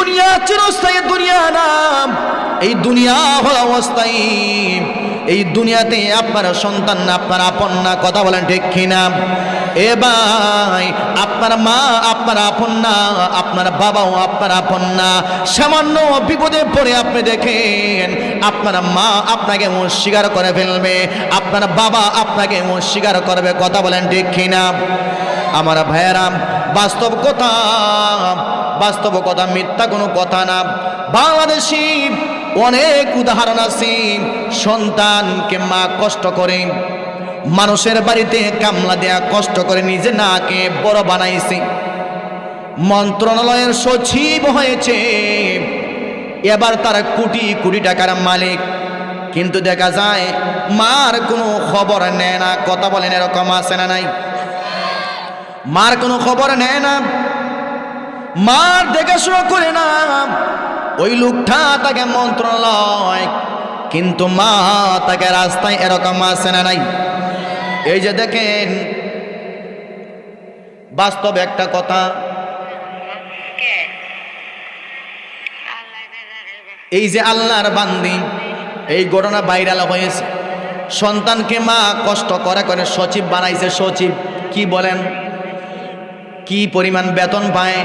দুনিয়া চিরস্থায়ী দুনিয়া না, এই দুনিয়া হলো অস্থায়ী। এই দুনিয়াতে আপনার সন্তান আপনার আপন না, কথা বলেন ঠিক কিনা? এ ভাই, আপনার মা আপনার আপন না, আপনার বাবাও আপনার আপন না। সামান্য বিপদে পড়ে আপনি দেখেন আপনার মা আপনাকে অস্বীকার করে ফেলবে, আপনার বাবা আপনাকে অস্বীকার করবে, কথা বলেন ঠিক কিনা? আমার ভাইয়েরা, বাস্তব কথা, বাস্তব কথা, মিথ্যা কোনো কথা না। বাংলাদেশি অনেক উদাহরণ আছে, সন্তানকে মা কষ্ট করে, মানুষের বাড়িতে কামলা দেয়া কষ্ট করে নিজে নাকে বড় বানাইছে, মন্ত্রণালয়ের সচিব হয়েছে, এবার তারা কোটি কোটি টাকার মালিক। কিন্তু দেখা যায় মার কোনো খবর নেয় না, কথা বলেন এরকম আছে না নাই? মার কোনো খবর নেয় না, মার দেখাশোনা করে না। ওই লোকটা তাকে মন্ত্রণালয়, কিন্তু মা তাকে রাস্তায়, এরকম আছে না নাই? এই যে দেখেন, বাস্তব একটা কথা, এই যে আল্লাহর বান্দি, এই ঘটনা ভাইরাল হয়েছে। সন্তানকে মা কষ্ট করে করে সচিব বানাইছে, সচিব। কি বলেন, কি পরিমাণ বেতন পায়?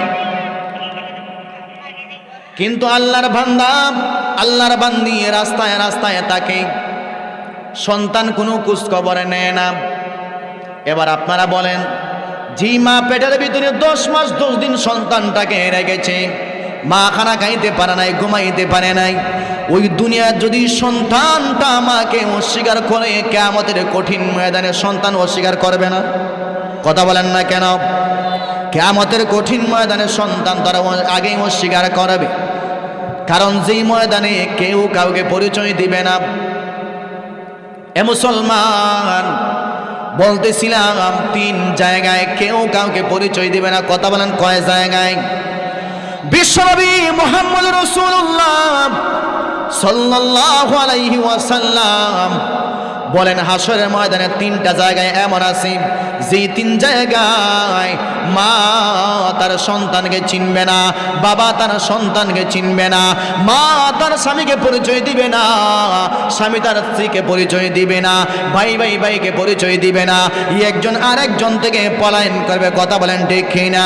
কিন্তু আল্লাহর বান্দা, আল্লাহর বান্দি রাস্তায় রাস্তায় তাকে, সন্তান কোনো খোঁজ খবর নেয় না। এবার আপনারা বলেন, জি মা পেটের ভিতরে 10 মাস 10 দিন সন্তানটাকে রেখেছে, মা খানা খাইতে পারে নাই, ঘুমাইতে পারে নাই, ওই দুনিয়ার যদি সন্তানটা মাকে অস্বীকার করে, কিয়ামতের কঠিন ময়দানে সন্তান অস্বীকার করবে না? কথা বলেন না কেন? কিয়ামতের কঠিন ময়দানে সন্তান তারা আগেই অস্বীকার করবে, কারণ যেই ময়দানে কেউ কাউকে পরিচয় দিবে না। এ মুসলমান, বলতেছিলাম 3 জায়গায় কেউ কাউকে পরিচয় দিবে না, কথা বলেন কয় জায়গায়? বিশ্বনবী মুহাম্মদ রাসূলুল্লাহ সাল্লাল্লাহু আলাইহি ওয়াসাল্লাম বলেন, হাসরের ময়দানে 3টা জায়গায় এমন আছে, যেই 3 জায়গায় মা তার সন্তানকে চিনবে না, বাবা তার সন্তানকে চিনবে না, মা তার স্বামীকে পরিচয় দিবে না, স্বামী তার স্ত্রীকে পরিচয় দিবে না, ভাই ভাই ভাইকে পরিচয় দিবে না, একজন আরেকজন থেকে পলায়ন করবে, কথা বলেন ঠিক কিনা?